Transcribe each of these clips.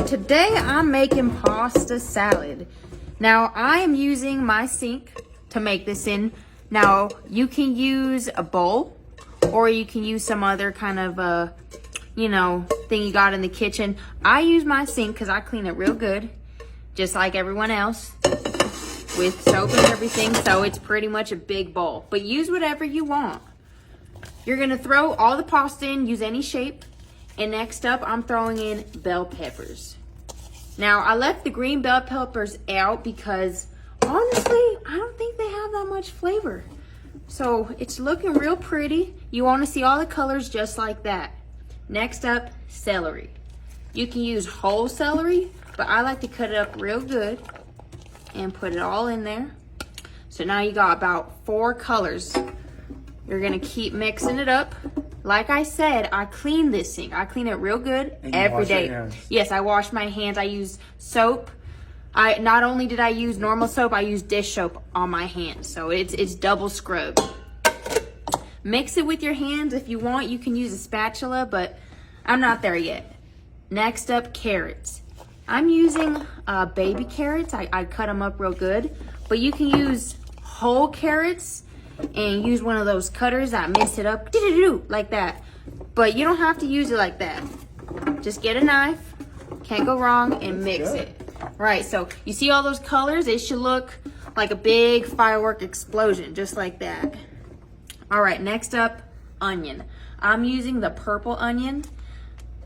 today I'm making pasta salad. Now I am using my sink to make this in. Now you can use a bowl or you can use some other kind of thing you got in the kitchen. I use my sink because I clean it real good, just like everyone else, with soap and everything. So it's pretty much a big bowl, but use whatever you want. You're gonna throw all the pasta in, use any shape. And next up, I'm throwing in bell peppers. Now, I left the green bell peppers out because honestly, I don't think they have that much flavor. So it's looking real pretty. You wanna see all the colors just like that. Next up, celery. You can use whole celery, but I like to cut it up real good and put it all in there. So now you got about 4 colors. You're gonna keep mixing it up. Like I said, I clean this sink. I clean it real good every day. Yes, I wash my hands. I use soap. Not only did I use normal soap, I use dish soap on my hands. So it's double scrubbed. Mix it with your hands. If you want, you can use a spatula, but I'm not there yet. Next up, carrots. I'm using baby carrots. I cut them up real good, but you can use whole carrots and use one of those cutters that mince it up like that. But you don't have to use it like that. Just get a knife, can't go wrong, and mix it. Right, so you see all those colors? It should look like a big firework explosion, just like that. All right, next up, onion. I'm using the purple onion.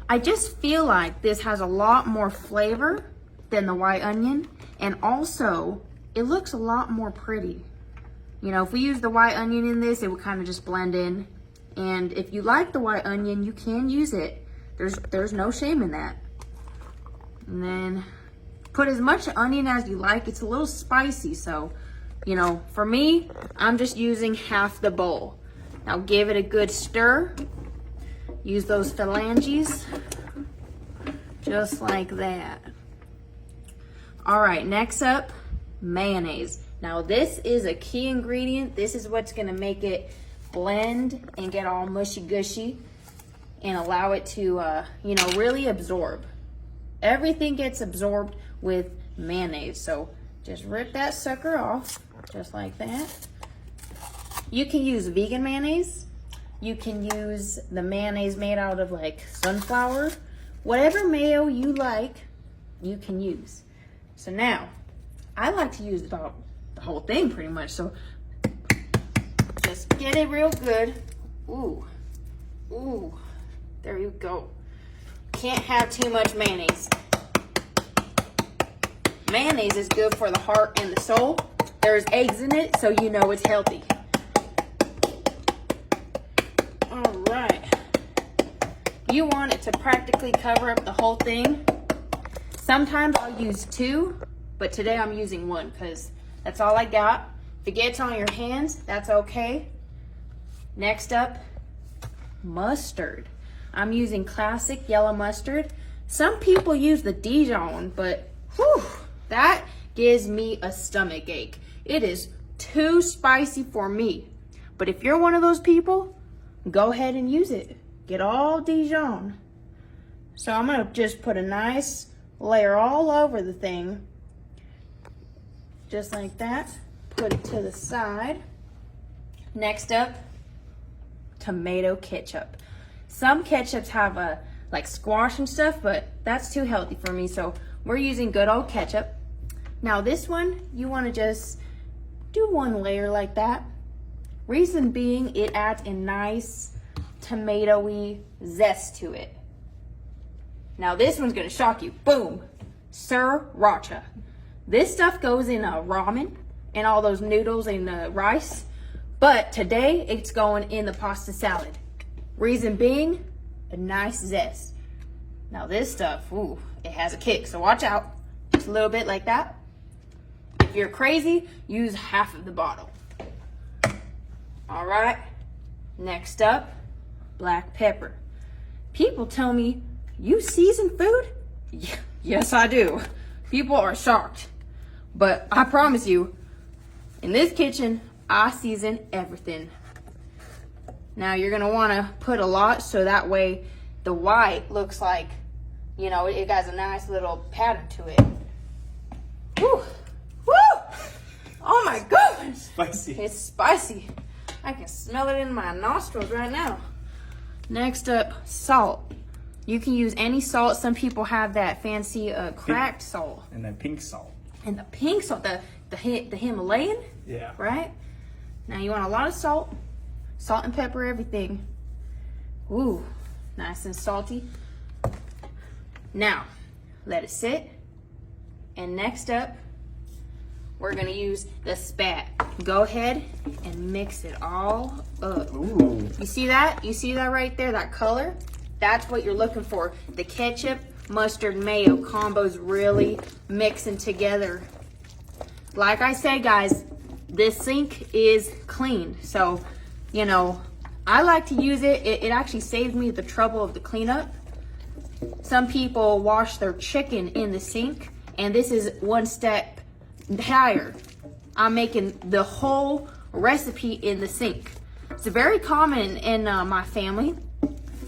I just feel like this has a lot more flavor than the white onion, and also it looks a lot more pretty. You know, if we use the white onion in this, it would kind of just blend in. And if you like the white onion, you can use it. There's no shame in that. And then put as much onion as you like. It's a little spicy, so, you know, for me, I'm just using half the bowl. Now give it a good stir. Use those phalanges, just like that. All right, next up, mayonnaise. Now this is a key ingredient. This is what's gonna make it blend and get all mushy gushy and allow it to, really absorb. Everything gets absorbed with mayonnaise. So just rip that sucker off, just like that. You can use vegan mayonnaise. You can use the mayonnaise made out of like sunflower. Whatever mayo you like, you can use. So now, I like to use about the whole thing pretty much. So just get it real good. Ooh, there you go. Can't have too much mayonnaise. Mayonnaise is good for the heart and the soul. There's eggs in it, so you know it's healthy. All right. You want it to practically cover up the whole thing. Sometimes I'll use 2, but today I'm using 1 because that's all I got. If it gets on your hands, that's okay. Next up, mustard. I'm using classic yellow mustard. Some people use the Dijon, but that gives me a stomach ache. It is too spicy for me. But if you're one of those people, go ahead and use it. Get all Dijon. So I'm gonna just put a nice layer all over the thing. Just like that. Put it to the side. Next up, tomato ketchup. Some ketchups have like squash and stuff, but that's too healthy for me, so we're using good old ketchup. Now this one, you want to just do 1 layer like that. Reason being, it adds a nice tomatoey zest to it. Now this one's gonna shock you. Boom, sriracha. This stuff goes in ramen and all those noodles and rice, but today it's going in the pasta salad. Reason being, a nice zest. Now this stuff, it has a kick, so watch out. Just a little bit like that. If you're crazy, use half of the bottle. All right, next up, black pepper. People tell me, you season food? Yes, I do. People are shocked. But I promise you, in this kitchen, I season everything. Now you're gonna wanna put a lot so that way the white looks like, you know, it has a nice little pattern to it. Woo! Woo! Oh my goodness! Spicy. It's spicy. I can smell it in my nostrils right now. Next up, salt. You can use any salt. Some people have that fancy cracked salt. And then pink salt. And the pink salt, the Himalayan? Yeah. Right? Now you want a lot of salt. Salt and pepper, everything. Ooh, nice and salty. Now, let it sit. And next up, we're gonna use the spat. Go ahead and mix it all up. Ooh. You see that? You see that right there, that color? That's what you're looking for. The ketchup, mustard, mayo combo's really mixing together. Like I said, guys, this sink is clean. So, you know, I like to use it. It actually saves me the trouble of the cleanup. Some people wash their chicken in the sink, and this is one step higher. I'm making the whole recipe in the sink. It's very common in my family.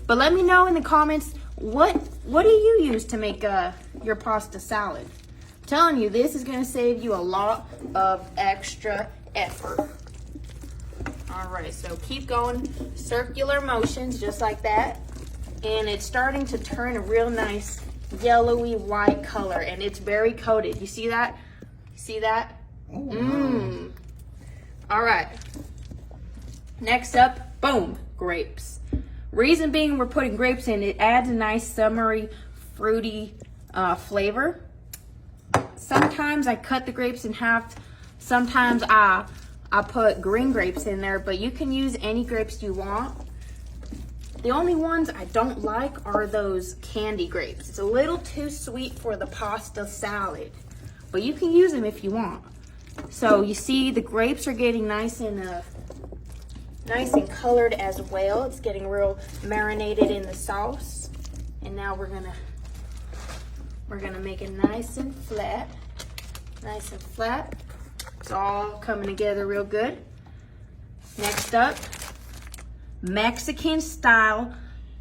But let me know in the comments, what do you use to make your pasta salad? I'm telling you, this is gonna save you a lot of extra effort. All right, so keep going, circular motions, just like that. And it's starting to turn a real nice yellowy white color, and it's very coated. You see that? See that? Mmm. All right. Next up, boom, grapes. Reason being we're putting grapes in, it adds a nice summery, fruity flavor. Sometimes I cut the grapes in half. Sometimes I put green grapes in there, but you can use any grapes you want. The only ones I don't like are those candy grapes. It's a little too sweet for the pasta salad, but you can use them if you want. So you see the grapes are getting nice and colored as well. It's getting real marinated in the sauce. And now we're gonna make it nice and flat. Nice and flat. It's all coming together real good. Next up, Mexican style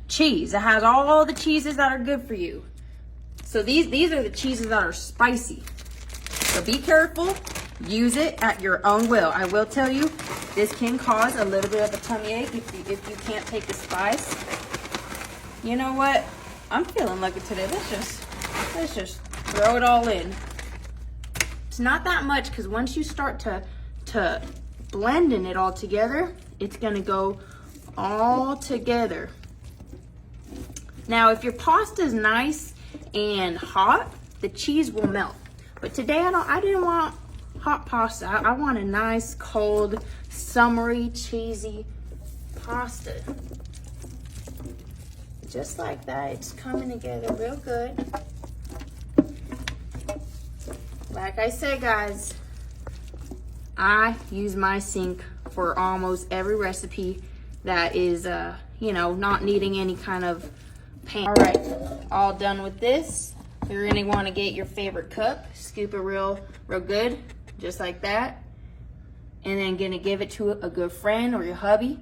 cheese. It has all the cheeses that are good for you. So these are the cheeses that are spicy. So be careful. Use it at your own will. I will tell you, this can cause a little bit of a tummy ache if you can't take the spice. You know what? I'm feeling lucky today. Let's just throw it all in. It's not that much, because once you start to blending it all together, it's gonna go all together. Now, if your pasta is nice and hot, the cheese will melt. But today I didn't want hot pasta. I want a nice, cold, summery, cheesy pasta. Just like that, it's coming together real good. Like I said, guys, I use my sink for almost every recipe that is, you know, not needing any kind of pan. All right, all done with this. You're gonna wanna get your favorite cup, scoop it real good, just like that. And then gonna give it to a good friend or your hubby.